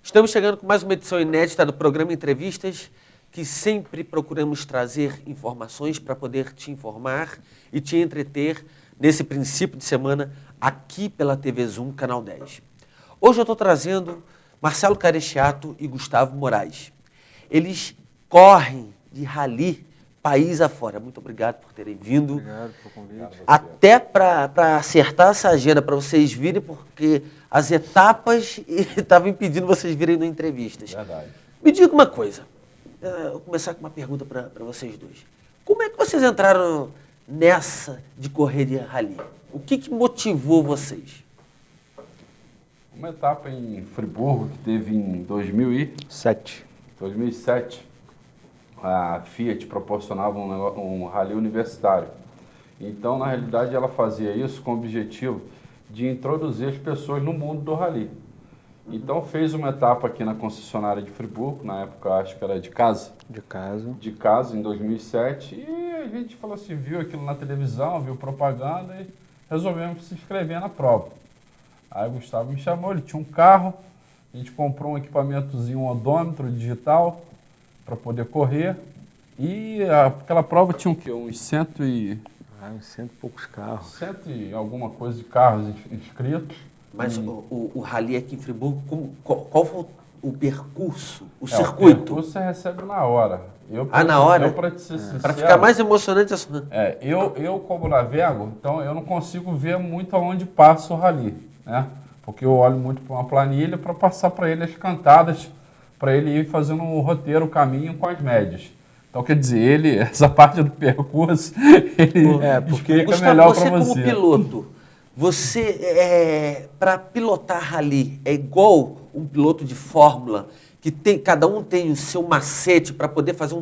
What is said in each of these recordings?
Estamos chegando com mais uma edição inédita do programa Entrevistas, que sempre procuramos trazer informações para poder te informar e te entreter nesse princípio de semana aqui pela TV Zoom, Canal 10. Hoje eu estou trazendo Marcelo Caresciato e Gustavo Moraes. Eles correm de rally país afora. Muito obrigado por terem vindo. Obrigado pelo convite. Até para acertar essa agenda, para vocês virem, porque as etapas estavam impedindo vocês virem no Entrevistas. Verdade. Me diga uma coisa. Vou começar com uma pergunta para vocês dois. Como é que vocês entraram nessa de correr de rally? O que motivou vocês? Uma etapa em Friburgo que teve em 2007, a Fiat proporcionava um rally universitário. Então, na realidade, ela fazia isso com o objetivo de introduzir as pessoas no mundo do rally. Então, fez uma etapa aqui na concessionária de Friburgo, na época acho que era de casa. De casa, em 2007, e a gente falou assim, viu aquilo na televisão, viu propaganda e resolvemos se inscrever na prova. Aí o Gustavo me chamou, ele tinha um carro, a gente comprou um equipamentozinho, um odômetro digital para poder correr, e aquela prova tinha o quê? Uns cento e poucos carros. Cento e alguma coisa de carros inscritos. Mas o rally aqui em Friburgo, qual foi o percurso, o circuito? O percurso você recebe na hora. Na hora? Para te ser sincero, para ficar mais emocionante assim. Eu como navego, então eu não consigo ver muito aonde passa o rally, né? Porque eu olho muito para uma planilha para passar para ele as cantadas, para ele ir fazendo um roteiro, o caminho com as médias. Então, quer dizer, essa parte do percurso, porque explica melhor para você. Como piloto, para pilotar rally, é igual um piloto de Fórmula, que cada um tem o seu macete para poder fazer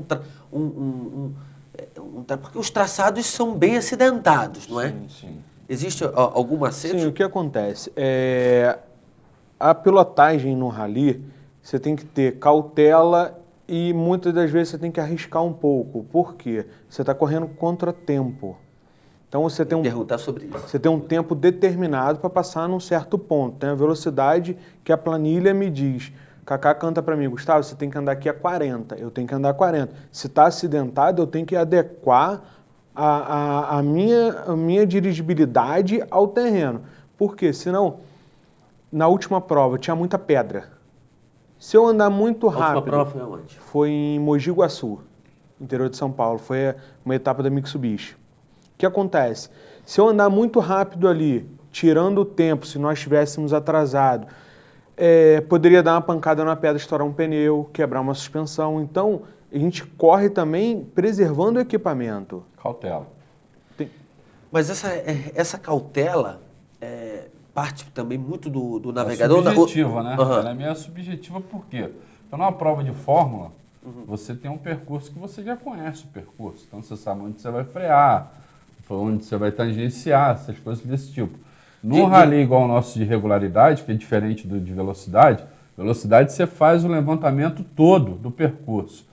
porque os traçados são bem acidentados, não é? Sim. Existe algum macete? Sim, o que acontece? A pilotagem no rally, você tem que ter cautela e muitas das vezes você tem que arriscar um pouco. Por quê? Você está correndo contra tempo. Então você tem perguntar sobre isso. Você tem um tempo determinado para passar num certo ponto. Tem a velocidade que a planilha me diz. Cacá canta para mim, Gustavo, você tem que andar aqui a 40. Eu tenho que andar a 40. Se está acidentado, eu tenho que adequar a minha dirigibilidade ao terreno. Por quê? Senão, na última prova, tinha muita pedra. Se eu andar muito rápido... A última prova foi aonde? Foi em Mogi Guaçu, interior de São Paulo. Foi uma etapa da Mitsubishi. O que acontece? Se eu andar muito rápido ali, tirando o tempo, se nós estivéssemos atrasados, poderia dar uma pancada na pedra, estourar um pneu, quebrar uma suspensão. Então, a gente corre também preservando o equipamento. Cautela. Mas essa cautela parte também muito do navegador? Subjetiva, né? Ela é meio subjetiva por quê? Então, numa prova de Fórmula, você tem um percurso que você já conhece o percurso. Então, você sabe onde você vai frear, onde você vai tangenciar, essas coisas desse tipo. No rally igual o nosso de regularidade, que é diferente do de velocidade, você faz o levantamento todo do percurso.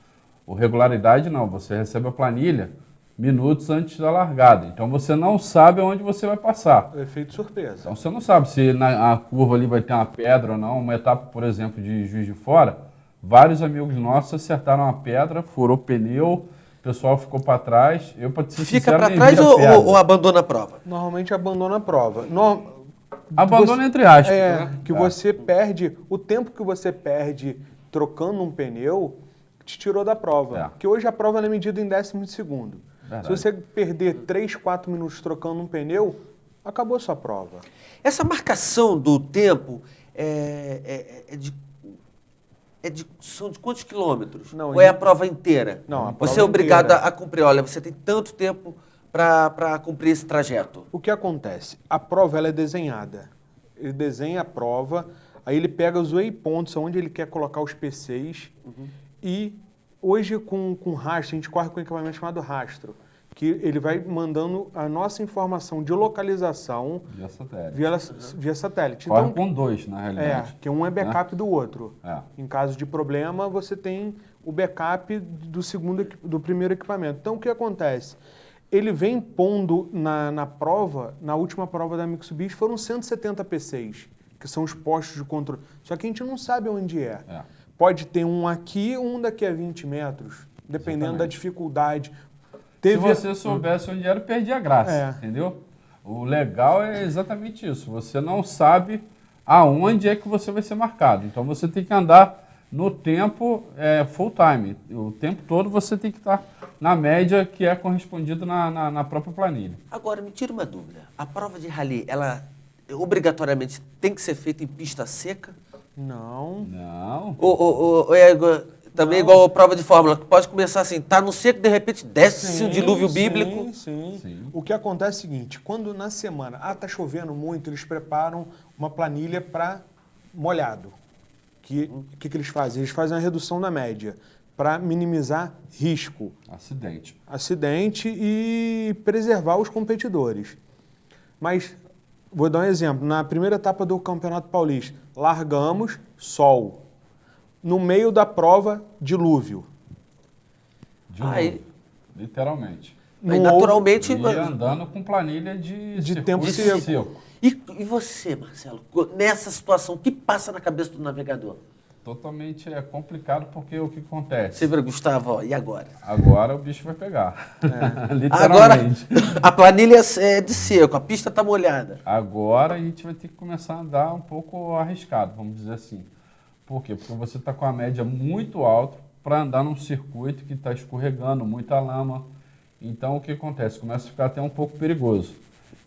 O regularidade não, você recebe a planilha minutos antes da largada. Então você não sabe aonde você vai passar. Efeito surpresa. Então você não sabe se na curva ali vai ter uma pedra ou não. Uma etapa, por exemplo, de Juiz de Fora, vários amigos nossos acertaram uma pedra, furou pneu, o pessoal ficou para trás. Eu, para ser Fica sincero, para trás ou abandona a prova? Normalmente abandona a prova. Abandona entre aspas. Você perde, o tempo que você perde trocando um pneu, te tirou da prova. Porque hoje a prova é medida em décimos de segundo. Verdade. Se você perder 3, 4 minutos trocando um pneu, acabou a sua prova. Essa marcação do tempo são de quantos quilômetros? Não, ou é a prova inteira? Não, a prova você é obrigado inteira. a cumprir. Olha, você tem tanto tempo para cumprir esse trajeto. O que acontece? A prova ela é desenhada. Ele desenha a prova, Aí ele pega os waypoints, onde ele quer colocar os PCs. E hoje com rastro, a gente corre com um equipamento chamado rastro, que ele vai mandando a nossa informação de localização via satélite. Corre Então, com dois, na realidade. que um é backup do outro. É. Em caso de problema, você tem o backup do primeiro equipamento. Então, o que acontece? Ele vem pondo na prova, na última prova da Mitsubishi, foram 170 PCs, que são os postos de controle. Só que a gente não sabe onde é. Pode ter um aqui, um daqui a 20 metros, dependendo da dificuldade. Se você soubesse onde era, perdia a graça, entendeu? O legal é exatamente isso. Você não sabe aonde é que você vai ser marcado. Então você tem que andar no tempo full time. O tempo todo você tem que estar na média que é correspondido na própria planilha. Agora, me tira uma dúvida. A prova de rally, ela obrigatoriamente tem que ser feita em pista seca? Não. Não. Também igual a prova de Fórmula, que pode começar assim, tá no seco, de repente desce o dilúvio bíblico. Sim. O que acontece é o seguinte, quando na semana, tá chovendo muito, eles preparam uma planilha para molhado. O que eles fazem? Eles fazem a redução da média para minimizar risco. Acidente e preservar os competidores. Mas, vou dar um exemplo, na primeira etapa do Campeonato Paulista, largamos, sol. No meio da prova, dilúvio. Literalmente. Aí, naturalmente... E andando com planilha de tempo seco. E você, Marcelo, nessa situação, o que passa na cabeça do navegador? Totalmente complicado, porque o que acontece? Você vê, Gustavo, e agora? Agora o bicho vai pegar. Literalmente. Agora a planilha é de seco, a pista está molhada. Agora a gente vai ter que começar a andar um pouco arriscado, vamos dizer assim. Por quê? Porque você está com a média muito alta para andar num circuito que está escorregando, muita lama. Então o que acontece? Começa a ficar até um pouco perigoso.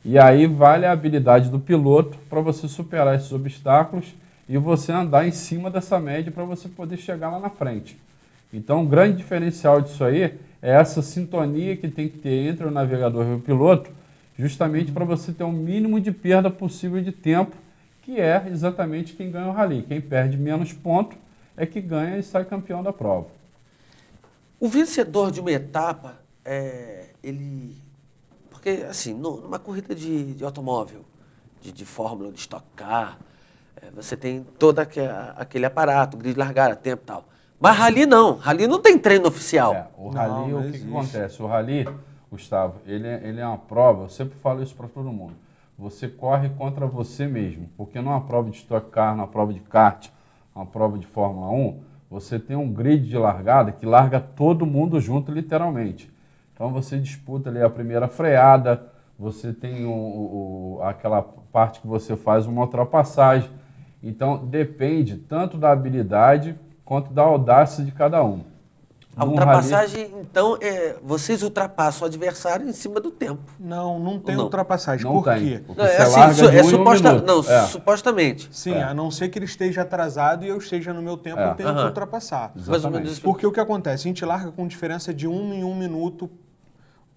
E aí vale a habilidade do piloto para você superar esses obstáculos e você andar em cima dessa média para você poder chegar lá na frente. Então o grande diferencial disso aí é essa sintonia que tem que ter entre o navegador e o piloto, justamente para você ter o mínimo de perda possível de tempo, que é exatamente quem ganha o rally. Quem perde menos ponto é que ganha e sai campeão da prova. O vencedor de uma etapa, ele... Porque, assim, numa corrida de automóvel, de Fórmula, de Stock Car, você tem todo aquele aparato, grid de largada, tempo e tal. Mas rally não tem treino oficial. O rally, o que acontece? O rally, Gustavo, ele é uma prova, eu sempre falo isso para todo mundo. Você corre contra você mesmo, porque numa prova de Stock Car, numa prova de kart, uma prova de Fórmula 1, você tem um grid de largada que larga todo mundo junto, literalmente. Então você disputa ali a primeira freada, você tem aquela parte que você faz uma ultrapassagem. Então depende tanto da habilidade quanto da audácia de cada um. A ultrapassagem, então, vocês ultrapassam o adversário em cima do tempo. Não tem ultrapassagem. Por quê? Supostamente. Sim, a não ser que ele esteja atrasado e eu esteja no meu tempo, eu tenho que ultrapassar. Exatamente. Porque o que acontece? A gente larga com diferença de 1 em 1 minuto.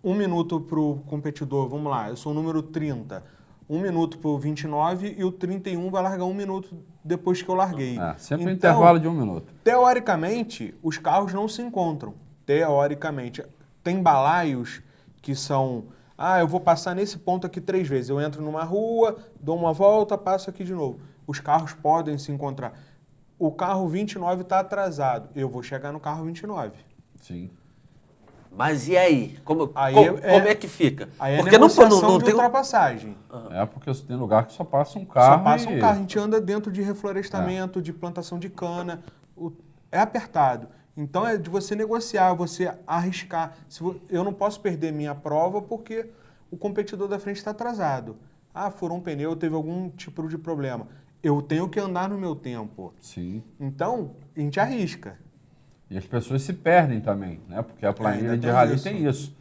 1 minuto para o competidor, vamos lá, eu sou o número 30. 1 minuto para o 29 e o 31 vai largar 1 minuto depois que eu larguei. Sempre um intervalo de 1 minuto. Teoricamente, os carros não se encontram. Teoricamente. Tem balaios que são... eu vou passar nesse ponto aqui 3 vezes. Eu entro numa rua, dou uma volta, passo aqui de novo. Os carros podem se encontrar. O carro 29 está atrasado. Eu vou chegar no carro 29. Sim. Mas e aí? Como é que fica? Aí porque não tem ultrapassagem. Porque tem lugar que só passa um carro. Só passa um carro. A gente anda dentro de reflorestamento, de plantação de cana. É apertado. Então é de você negociar, você arriscar. Eu não posso perder minha prova porque o competidor da frente está atrasado. Furou um pneu, teve algum tipo de problema. Eu tenho que andar no meu tempo. Sim. Então, a gente arrisca. E as pessoas se perdem também, né? Porque a planilha de rally tem isso.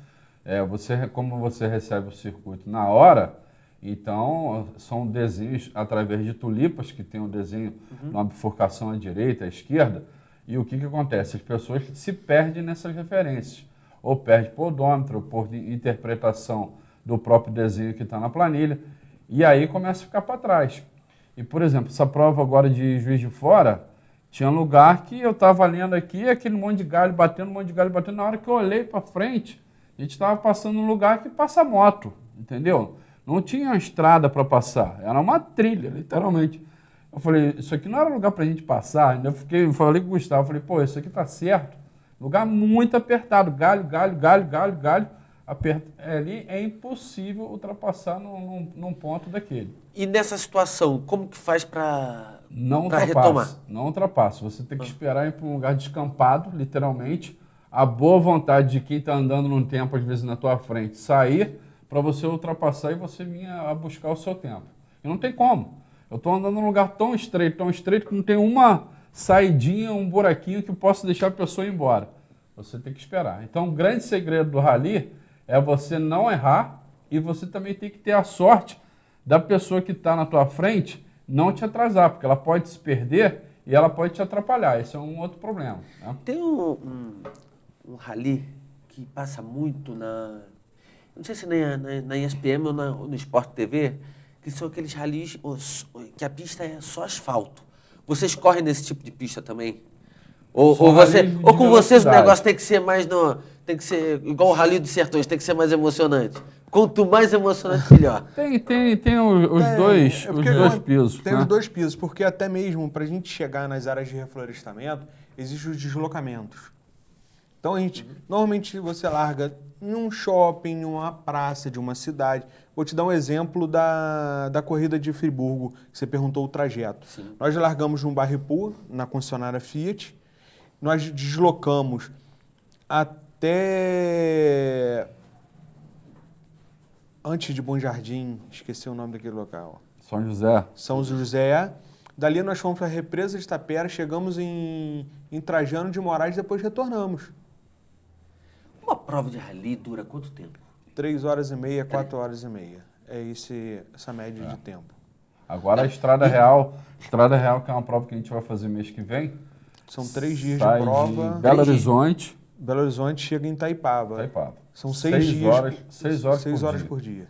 Como você recebe o circuito na hora, então são desenhos através de tulipas, que tem um desenho numa bifurcação à direita, à esquerda, e o que acontece? As pessoas se perdem nessas referências. Ou perde por odômetro, ou por interpretação do próprio desenho que está na planilha, e aí começa a ficar para trás. E, por exemplo, essa prova agora de Juiz de Fora, tinha um lugar que eu estava lendo aqui, aquele monte de galho batendo, na hora que eu olhei para frente, a gente estava passando num lugar que passa moto, entendeu? Não tinha estrada para passar, era uma trilha, literalmente. Eu falei, isso aqui não era lugar para a gente passar. Eu falei com o Gustavo, falei, pô, isso aqui tá certo. Lugar muito apertado, galho. Ali é impossível ultrapassar num ponto daquele. E nessa situação, como que faz para retomar? Não ultrapassa. Você tem que esperar ir para um lugar descampado, literalmente. A boa vontade de quem está andando num tempo, às vezes, na tua frente, sair para você ultrapassar e você vir a buscar o seu tempo. E não tem como. Eu estou andando num lugar tão estreito, que não tem uma saidinha, um buraquinho que possa deixar a pessoa ir embora. Você tem que esperar. Então, o grande segredo do rally é você não errar e você também tem que ter a sorte da pessoa que está na tua frente não te atrasar, porque ela pode se perder e ela pode te atrapalhar. Esse é um outro problema. Né? Tem um rally que passa muito não sei se na ESPN ou no Sport TV, que são aqueles rallies que a pista é só asfalto. Vocês correm nesse tipo de pista também? Ou com vocês o negócio tem que ser mais tem que ser igual o Rally dos Sertões, tem que ser mais emocionante. Quanto mais emocionante, melhor. Tem os dois pisos. Tem os dois pisos, porque até mesmo para a gente chegar nas áreas de reflorestamento, existem os deslocamentos. Então, normalmente você larga em um shopping, em uma praça de uma cidade. Vou te dar um exemplo da corrida de Friburgo, que você perguntou o trajeto. Sim. Nós largamos no Barripu, na concessionária Fiat. Nós deslocamos até antes de Bom Jardim, esqueci o nome daquele local. São José. Dali nós fomos para a Represa de Tapera, chegamos em Trajano de Moraes e depois retornamos. Uma prova de rally dura quanto tempo? 3 horas e meia, 4 horas e meia. É essa média de tempo. Agora a Estrada Real, que é uma prova que a gente vai fazer mês que vem. São 3 dias de prova. Belo Horizonte. Belo Horizonte chega em Itaipava. São 6 dias. 6 horas por dia.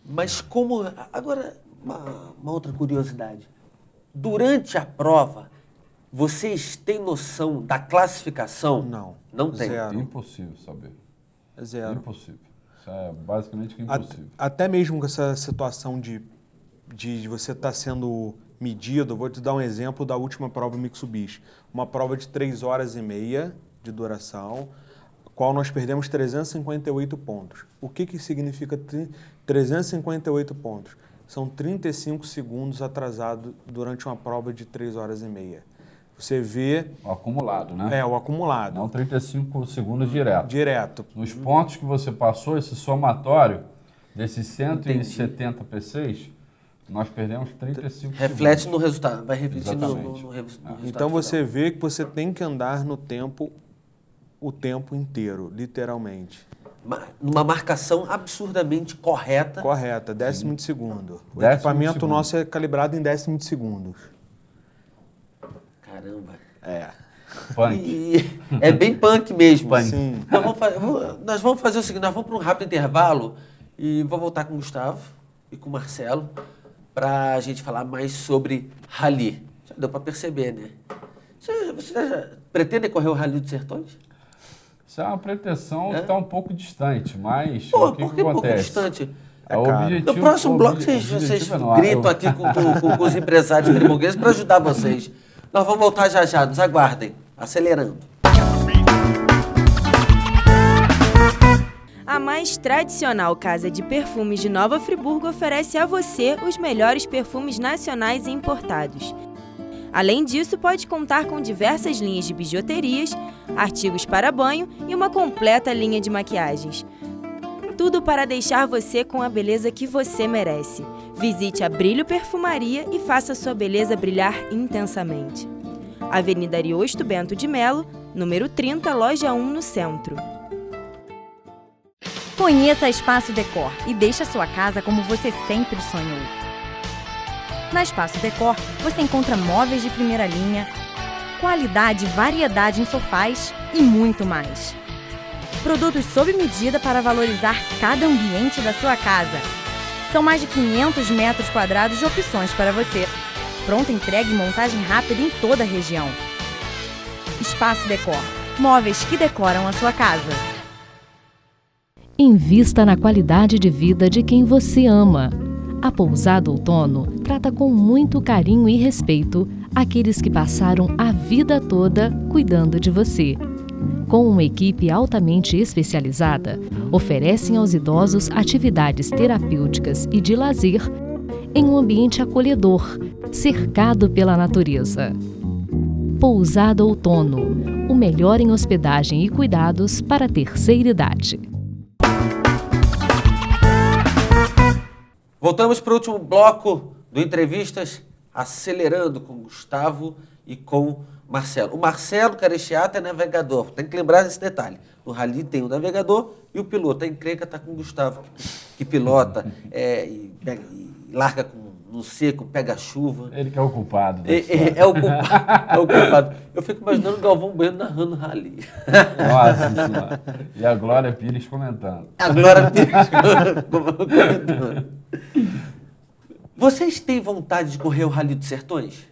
Mas como... Agora, uma outra curiosidade. Durante a prova, vocês têm noção da classificação? Não tem. Zero. Impossível saber. Zero. Impossível. Isso é basicamente impossível. Até mesmo com essa situação de você estar sendo medido, eu vou te dar um exemplo da última prova Mitsubishi. Uma prova de 3 horas e meia de duração, qual nós perdemos 358 pontos. O que significa 358 pontos? São 35 segundos atrasado durante uma prova de 3 horas e meia. Você vê... O acumulado, né? O acumulado. Não 35 segundos direto. Direto. Nos pontos que você passou, esse somatório desses 170 P6, nós perdemos 35 Reflete segundos. No resultado, vai refletir no resultado. Então você vê que você tem que andar no tempo, o tempo inteiro, literalmente. Numa marcação absurdamente correta. Correta, décimo de segundo. O equipamento nosso é calibrado em décimo de segundos. Caramba. Punk. É bem punk mesmo. Punk. Sim. Nós vamos fazer o seguinte, nós vamos para um rápido intervalo e vou voltar com o Gustavo e com o Marcelo para a gente falar mais sobre rally. Já deu para perceber, né? Você já pretende correr o Rally dos Sertões? Isso é uma pretensão que está um pouco distante, mas Pô, o que por que acontece? Pouco distante? No próximo bloco vocês gritam aqui com os empresários friburgueses para ajudar vocês. Nós vamos voltar já, nos aguardem. Acelerando. A mais tradicional casa de perfumes de Nova Friburgo oferece a você os melhores perfumes nacionais e importados. Além disso, pode contar com diversas linhas de bijuterias, artigos para banho e uma completa linha de maquiagens. Tudo para deixar você com a beleza que você merece. Visite a Brilho Perfumaria e faça sua beleza brilhar intensamente. Avenida Ariosto Bento de Melo, número 30, loja 1, no centro. Conheça a Espaço Decor e deixe a sua casa como você sempre sonhou. Na Espaço Decor, você encontra móveis de primeira linha, qualidade e variedade em sofás e muito mais. Produtos sob medida para valorizar cada ambiente da sua casa. São mais de 500 metros quadrados de opções para você. Pronta entrega e montagem rápida em toda a região. Espaço Decor. Móveis que decoram a sua casa. Invista na qualidade de vida de quem você ama. A Pousada Outono trata com muito carinho e respeito aqueles que passaram a vida toda cuidando de você. Com uma equipe altamente especializada, oferecem aos idosos atividades terapêuticas e de lazer em um ambiente acolhedor, cercado pela natureza. Pousada Outono, o melhor em hospedagem e cuidados para a terceira idade. Voltamos para o último bloco do Entrevistas, acelerando com Gustavo e com Marcelo. O Marcelo Carechiata é navegador, tem que lembrar desse detalhe. No rally tem o navegador e o piloto. A encrenca está com o Gustavo, que pilota e larga no seco, pega chuva. Ele que é o culpado. É o culpado. Eu fico imaginando o Galvão Bueno narrando rally. Nossa Senhora. E a Glória Pires comentando. A Glória Pires comentando. Vocês têm vontade de correr o Rally dos Sertões?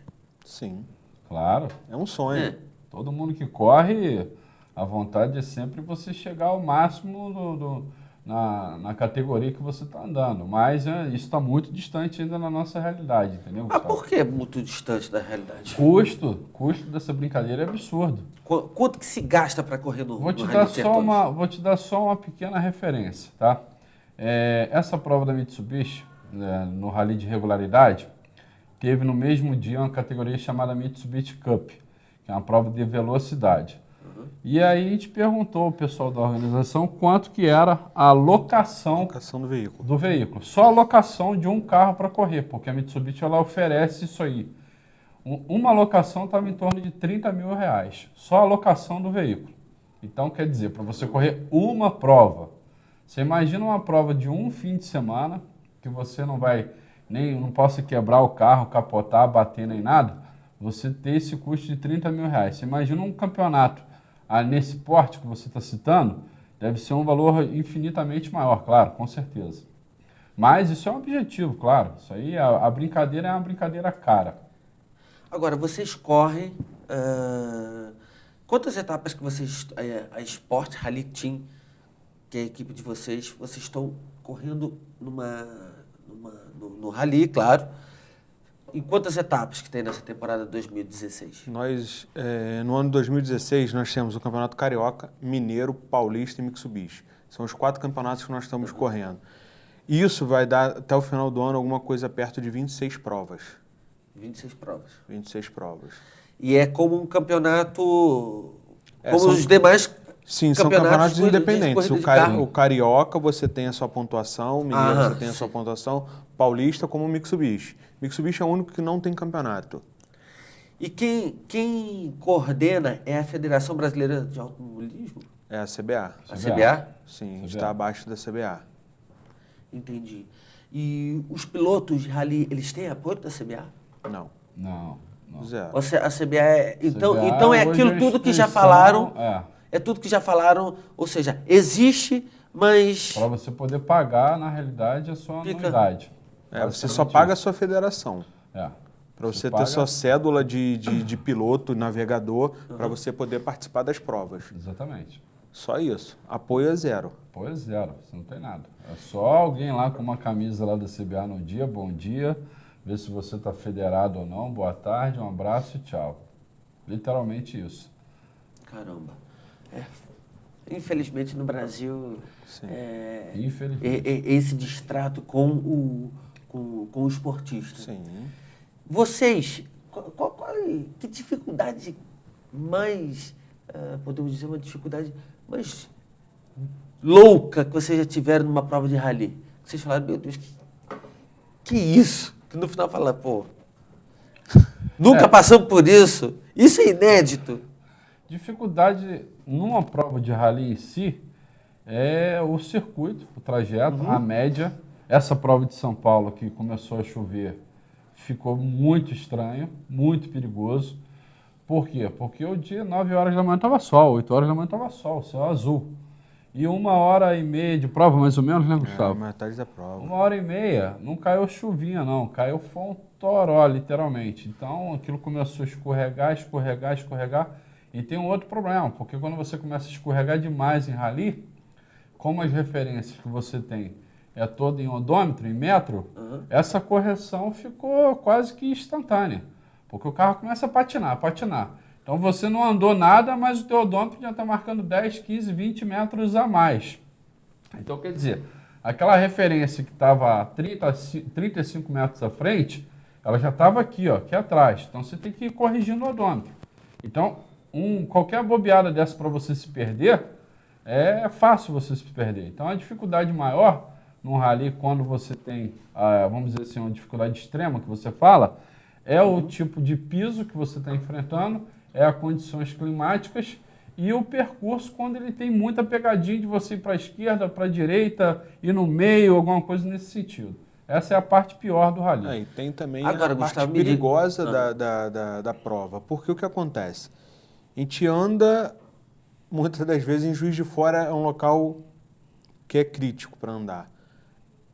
Sim, Claro. é um sonho. É. Todo mundo que corre, a vontade é sempre você chegar ao máximo na categoria que você está andando. Mas isso está muito distante ainda na nossa realidade, entendeu, Mas Gustavo? por que é muito distante da realidade? Custo dessa brincadeira é absurdo. Quanto que se gasta para correr no Vou te Rally dar dos Sertões? só uma pequena referência, tá? Essa prova da Mitsubishi, no Rally de Regularidade, teve no mesmo dia uma categoria chamada Mitsubishi Cup, que é uma prova de velocidade. E aí a gente perguntou ao pessoal da organização quanto que era a locação Locação do veículo. do veículo. Só a locação de um carro para correr, porque a Mitsubishi ela oferece isso aí. Uma locação estava em torno de R$30 mil, só a locação do veículo. Então, quer dizer, para você correr uma prova, você imagina uma prova de um fim de semana, que você não possa quebrar o carro, capotar, bater nem nada, você ter esse custo de R$30 mil. Você imagina um campeonato nesse porte que você está citando, deve ser um valor infinitamente maior, claro, com certeza. Mas isso é um objetivo, claro. Isso aí, a brincadeira é uma brincadeira cara. Agora, vocês correm... quantas etapas que vocês... a Sport Rally Team, que é a equipe de vocês estão correndo no Rally, claro. Em quantas etapas que tem nessa temporada 2016? Nós, no ano de 2016, nós temos o Campeonato Carioca, Mineiro, Paulista e Mitsubishi. São os 4 campeonatos que nós estamos correndo. Isso vai dar, até o final do ano, alguma coisa perto de 26 provas. 26 provas. 26 provas. E é como um campeonato... como os demais... Sim, são campeonatos de independentes. corrida de carro. O Carioca, você tem a sua pontuação, o Mineiro, você tem a sua sim. pontuação, Paulista como o Mitsubishi. Mitsubishi é o único que não tem campeonato. E quem coordena é a Federação Brasileira de Automobilismo? É a CBA. A CBA? Sim, CBA. está abaixo da CBA. Entendi. E os pilotos de rally, eles têm apoio da CBA? Não, Não. zero. Ou seja, a CBA é... Então é hoje aquilo a tudo que já instituição, falaram... É, É tudo que já falaram, ou seja, existe, mas... para você poder pagar, na realidade, a sua Fica- anuidade. Você só paga a sua federação. É. Para você ter paga- sua cédula de piloto, navegador, para você poder participar das provas. Exatamente. Só isso. Apoio é zero. Apoio é zero, você não tem nada. É só alguém lá com uma camisa lá da CBA no dia, bom dia, ver se você está federado ou não, boa tarde, um abraço e tchau. Literalmente isso. Caramba. Infelizmente, no Brasil, Infelizmente. esse distrato com o esportista. Sim. Vocês, que dificuldade mais, podemos dizer, uma dificuldade mais louca que vocês já tiveram numa prova de rally? Vocês falaram, meu Deus, que isso? Que no final fala, pô, nunca passamos por isso. Isso é inédito. Dificuldade numa prova de rally em si é o circuito, o trajeto, a média. Essa prova de São Paulo que começou a chover ficou muito estranho, muito perigoso. Por quê? Porque o dia 9 horas da manhã estava sol, 8 horas da manhã estava sol, céu azul. e 1h30 de prova, mais ou menos, né, Gustavo? Metade da prova. 1h30, não caiu chuvinha, não. Caiu foi um toró, literalmente. Então, aquilo começou a escorregar, escorregar, escorregar. E tem um outro problema, porque quando você começa a escorregar demais em rally, como as referências que você tem é toda em odômetro, em metro, essa correção ficou quase que instantânea. Porque o carro começa a patinar, patinar. Então você não andou nada, mas o teu odômetro já está marcando 10, 15, 20 metros a mais. Então, quer dizer, aquela referência que estava a 35 metros à frente, ela já estava aqui, ó, aqui atrás. Então você tem que ir corrigindo o odômetro. Então, qualquer bobeada dessa para você se perder, é fácil você se perder. Então a dificuldade maior num rally, quando você tem, vamos dizer assim, uma dificuldade extrema que você fala, é o tipo de piso que você está enfrentando, é as condições climáticas e o percurso quando ele tem muita pegadinha de você ir para a esquerda, para a direita, ir no meio, alguma coisa nesse sentido. Essa é a parte pior do rally. E tem também Agora, a Gustavo, parte perigosa da prova. Porque o que acontece? A gente anda, muitas das vezes, em Juiz de Fora é um local que é crítico para andar.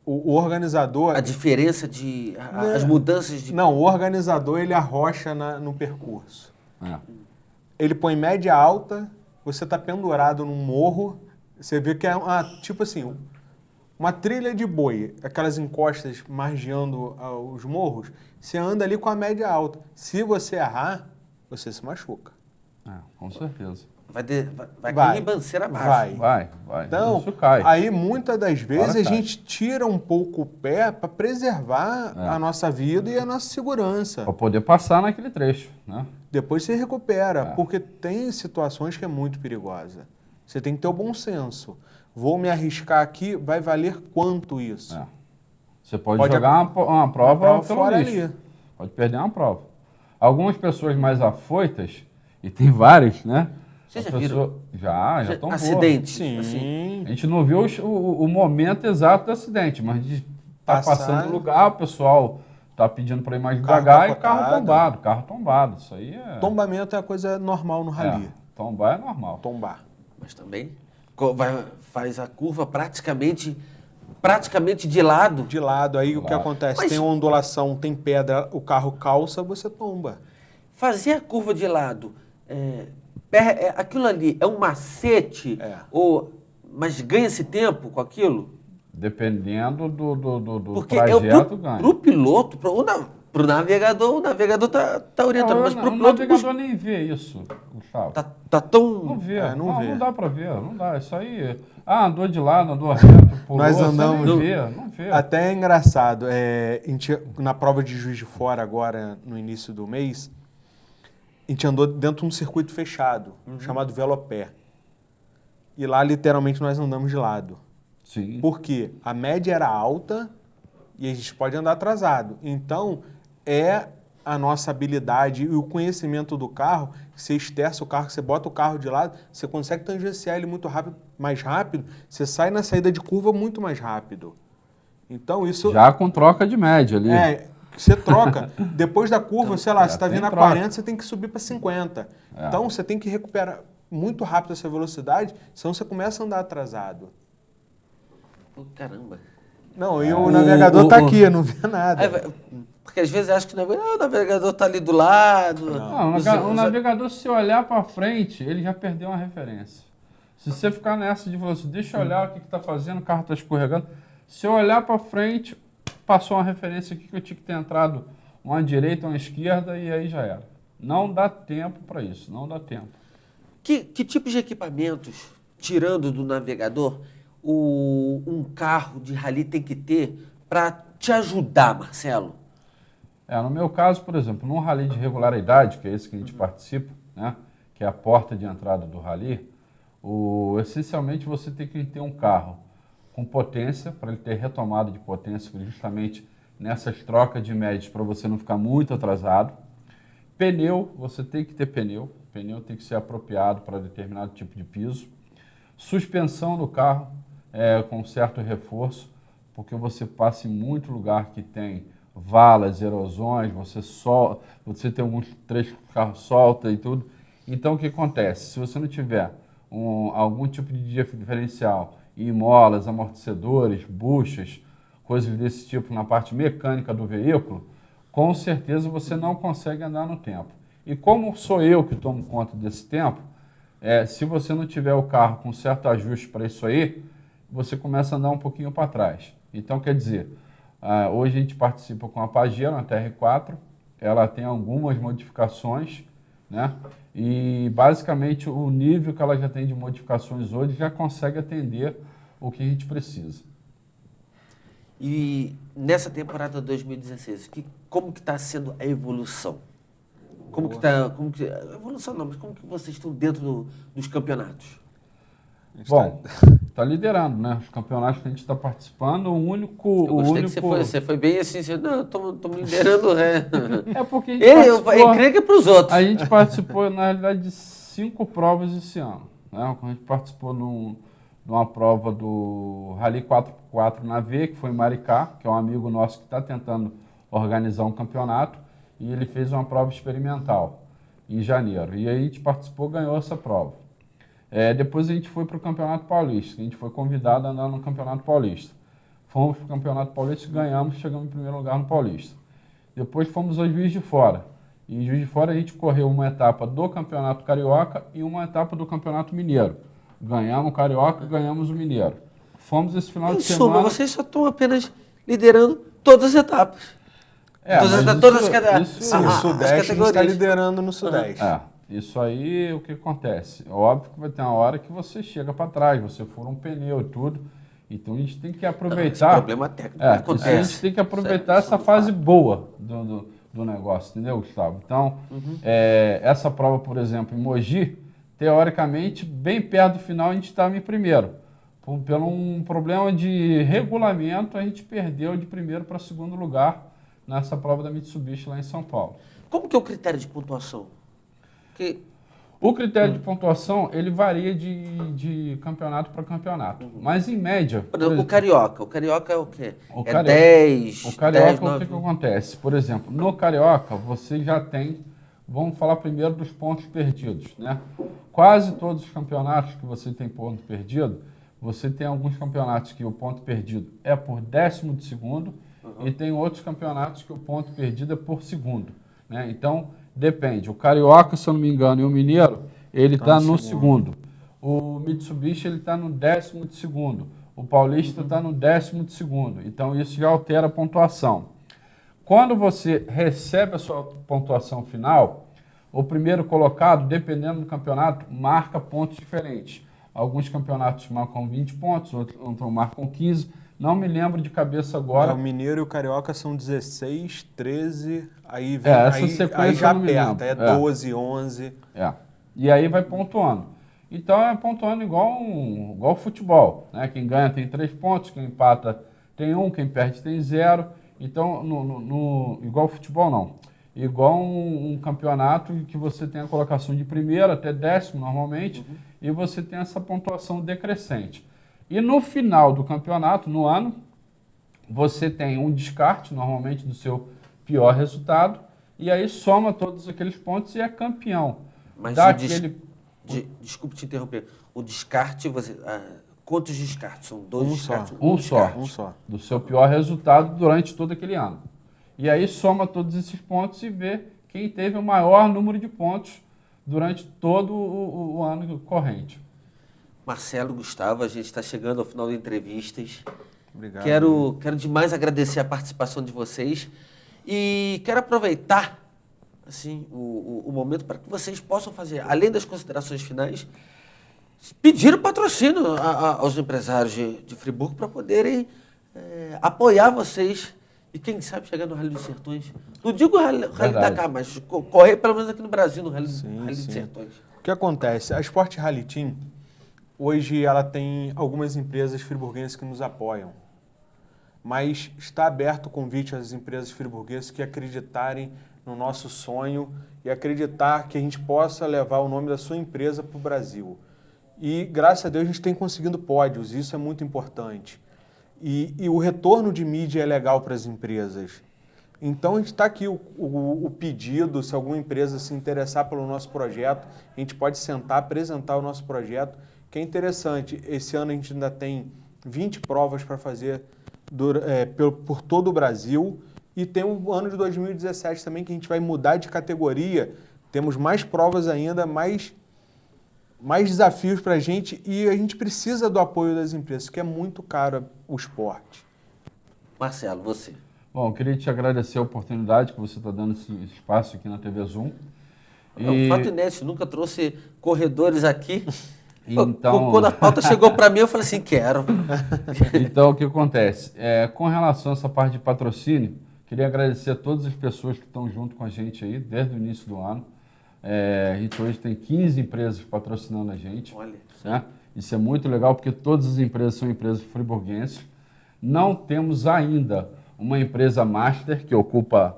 O organizador... A diferença as mudanças de... Não, o organizador, ele arrocha no percurso. É. Ele põe média alta, você está pendurado num morro, você vê que é tipo assim, uma trilha de boi, aquelas encostas margeando os morros, você anda ali com a média alta. Se você errar, você se machuca. Com certeza. Vai cair ribanceira abaixo. Vai. Então, isso cai. aí muitas das vezes Agora a gente tira um pouco o pé para preservar a nossa vida e a nossa segurança. Para poder passar naquele trecho, né? Depois você recupera, porque tem situações que é muito perigosa. Você tem que ter o bom senso. Vou me arriscar aqui, vai valer quanto isso? Você pode jogar uma prova pelo fora lixo. ali. Pode perder uma prova. Algumas pessoas mais afoitas, e tem várias, né? Vocês já viram? Já tombou. Acidente. Sim. Assim. A gente não viu o momento exato do acidente, mas a gente está passando no lugar, o pessoal está pedindo para ir mais devagar e carro tombado. Isso aí é... Tombamento é a coisa normal no rally. Tombar é normal. Tombar. Mas também faz a curva praticamente de lado. De lado, aí o que acontece? Mas- Tem ondulação, tem pedra, o carro calça, você tomba. Fazer a curva de lado, aquilo ali é um macete? Mas ganha-se tempo com aquilo? Dependendo do Porque trajeto, ganha. pro piloto, pro navegador, o navegador tá orientando, mas pro O piloto navegador nem vê isso, Gustavo. tá tão... Não vê, não vê. não dá pra ver, não dá. Isso aí, andou de lado, andou reto, pulou, Nós você andamos- não vê. Até é engraçado, a gente, na prova de Juiz de Fora agora, no início do mês, a gente andou dentro de um circuito fechado, chamado Velopé. E lá, literalmente, nós andamos de lado. Sim. Porque a média era alta e a gente pode andar atrasado. Então, é a nossa habilidade e o conhecimento do carro, que você esterça o carro, que você bota o carro de lado, você consegue tangenciar ele muito rápido, mais rápido, você sai na saída de curva muito mais rápido. Então, isso... Já com troca de média ali. Você troca. Depois da curva, sei lá, você está tem vindo a troca. 40, você tem que subir para 50. Então, você tem que recuperar muito rápido essa velocidade, senão você começa a andar atrasado. Caramba. Não, e o navegador está aqui, não vê nada. Porque às vezes acho que o navegador tá ali do lado. Não, o navegador, se olhar para frente, ele já perdeu uma referência. Se você ficar nessa de velocidade, deixa eu olhar o que está fazendo, o carro está escorregando. Se eu olhar para frente, passou uma referência aqui que eu tinha que ter entrado uma direita, uma esquerda e aí já era. Não dá tempo para isso, não dá tempo. Que tipo de equipamentos, tirando do navegador, um carro de rally tem que ter para te ajudar, Marcelo? No meu caso, por exemplo, num rally de regularidade, que é esse que a gente participa, né, que é a porta de entrada do rally, essencialmente você tem que ter um carro com potência, para ele ter retomada de potência, justamente nessas trocas de médias, para você não ficar muito atrasado. Pneu, você tem que ter pneu. Pneu tem que ser apropriado para determinado tipo de piso. Suspensão do carro, com certo reforço, porque você passa em muito lugar que tem valas, erosões, você tem alguns trechos que o carro solta e tudo. Então, o que acontece? Se você não tiver algum tipo de diferencial em molas, amortecedores, buchas, coisas desse tipo na parte mecânica do veículo, com certeza você não consegue andar no tempo. E como sou eu que tomo conta desse tempo, se você não tiver o carro com certo ajuste para isso aí, você começa a andar um pouquinho para trás. Então, quer dizer, hoje a gente participa com a Pajero, uma TR4, ela tem algumas modificações, né? E basicamente o nível que ela já tem de modificações hoje já consegue atender o que a gente precisa. E nessa temporada 2016, como que está sendo a evolução? Evolução não, mas como que vocês estão dentro dos campeonatos? Bom, está liderando, né? Os campeonatos que a gente está participando, Eu gostei que você foi bem assim, não, estamos liderando. É porque a gente eu creio que é para os outros. A gente participou, na realidade, de 5 provas esse ano. Né? A gente participou numa prova do Rally 4x4 na V, que foi em Maricá, que é um amigo nosso que está tentando organizar um campeonato, e ele fez uma prova experimental em janeiro. E aí a gente participou, ganhou essa prova. Depois a gente foi para o Campeonato Paulista, a gente foi convidado a andar no Campeonato Paulista. Fomos para o Campeonato Paulista, ganhamos, chegamos em primeiro lugar no Paulista. Depois fomos ao Juiz de Fora. E em Juiz de Fora a gente correu uma etapa do Campeonato Carioca e uma etapa do Campeonato Mineiro. Ganhamos o Carioca, ganhamos o Mineiro. Fomos esse final de semana... Em suma, vocês só estão apenas liderando todas as etapas. O Sudeste está liderando no Sudeste. Isso aí, o que acontece? É óbvio que vai ter uma hora que você chega para trás, você fura um pneu e tudo. Então a gente tem que aproveitar... Esse problema técnico acontece. A gente tem que aproveitar essa fase boa do negócio, entendeu, Gustavo? Então, essa prova, por exemplo, em Mogi, teoricamente, bem perto do final, a gente estava em primeiro. Pelo um problema de regulamento, a gente perdeu de primeiro para segundo lugar nessa prova da Mitsubishi lá em São Paulo. Como que é o critério de pontuação? O critério de pontuação, ele varia de campeonato para campeonato. Mas, em média... Por exemplo, o Carioca é o quê? O 10, O Carioca, 10, 9... o que acontece? Por exemplo, no Carioca, você já tem... Vamos falar primeiro dos pontos perdidos, né? Quase todos os campeonatos que você tem ponto perdido, você tem alguns campeonatos que o ponto perdido é por 10º de segundo, e tem outros campeonatos que o ponto perdido é por segundo, né? Então... Depende. O Carioca, se eu não me engano, e o Mineiro, ele está no segundo. O Mitsubishi, ele está no 10º de segundo. O Paulista está no 10º de segundo. Então, isso já altera a pontuação. Quando você recebe a sua pontuação final, o primeiro colocado, dependendo do campeonato, marca pontos diferentes. Alguns campeonatos marcam 20 pontos, outros marcam 15. Não me lembro de cabeça agora. O Mineiro e o Carioca são 16, 13, aí vem aí já aperta, 12, 11. E aí vai pontuando. Então é pontuando igual futebol, né? Quem ganha tem 3 pontos, quem empata tem 1, quem perde tem 0. Então, igual futebol não. Igual um campeonato que você tem a colocação de primeiro até 10º normalmente, e você tem essa pontuação decrescente. E no final do campeonato, no ano, você tem um descarte, normalmente, do seu pior resultado, e aí soma todos aqueles pontos e é campeão. Mas desculpe te interromper. O descarte, quantos descartes? São 2 descartes? Um só. Do seu pior resultado durante todo aquele ano. E aí soma todos esses pontos e vê quem teve o maior número de pontos durante todo o ano corrente. Marcelo, Gustavo, a gente está chegando ao final das entrevistas. Obrigado. Quero demais agradecer a participação de vocês e quero aproveitar assim, o momento para que vocês possam fazer, além das considerações finais, pedir o patrocínio aos empresários de Friburgo para poderem apoiar vocês e, quem sabe, chegar no Rally dos Sertões. Não digo Rally Dakar, mas correr pelo menos aqui no Brasil, no Rally dos Sertões. O que acontece? A Sport Rally Team, hoje ela tem algumas empresas friburguenses que nos apoiam, mas está aberto o convite às empresas friburguesas que acreditarem no nosso sonho e acreditar que a gente possa levar o nome da sua empresa para o Brasil. E, graças a Deus, a gente tem conseguido pódios, isso é muito importante. E o retorno de mídia é legal para as empresas. Então, a gente está aqui o pedido, se alguma empresa se interessar pelo nosso projeto, a gente pode sentar, apresentar o nosso projeto, que é interessante. Esse ano a gente ainda tem 20 provas para fazer por todo o Brasil, e tem o ano de 2017 também, que a gente vai mudar de categoria, temos mais provas ainda, mais desafios para a gente, e a gente precisa do apoio das empresas, que é muito caro o esporte. Marcelo, você. Bom, eu queria te agradecer a oportunidade que você está dando esse espaço aqui na TV Zoom. É um fato inédito, nunca trouxe corredores aqui. Então, quando a pauta chegou para mim, eu falei assim, quero. Então, o que acontece? Com relação a essa parte de patrocínio, queria agradecer a todas as pessoas que estão junto com a gente aí, desde o início do ano. A gente hoje tem 15 empresas patrocinando a gente. Olha. Né? Isso é muito legal, porque todas as empresas são empresas friburguenses. Não temos ainda uma empresa master que ocupa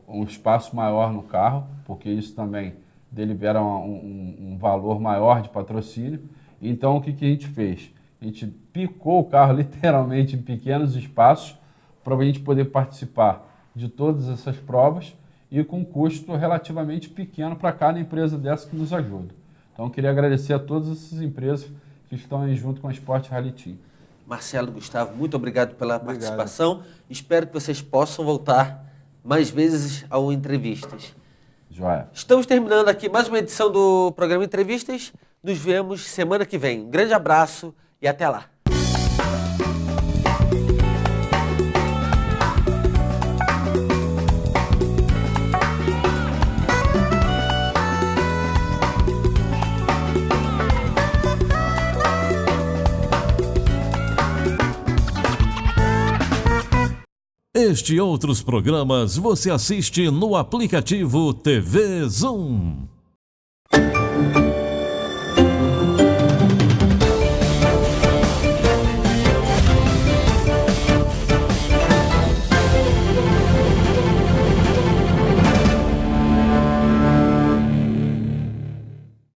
um espaço maior no carro, porque isso também delibera um valor maior de patrocínio. Então, o que a gente fez? A gente picou o carro literalmente em pequenos espaços para a gente poder participar de todas essas provas e com custo relativamente pequeno para cada empresa dessa que nos ajuda. Então, eu queria agradecer a todas essas empresas que estão aí junto com a Sport Rally Team. Marcelo, Gustavo, muito obrigado pela participação. Espero que vocês possam voltar mais vezes ao Entrevistas. Joia. Estamos terminando aqui mais uma edição do programa Entrevistas. Nos vemos semana que vem. Um grande abraço e até lá. Este e outros programas você assiste no aplicativo TV Zoom.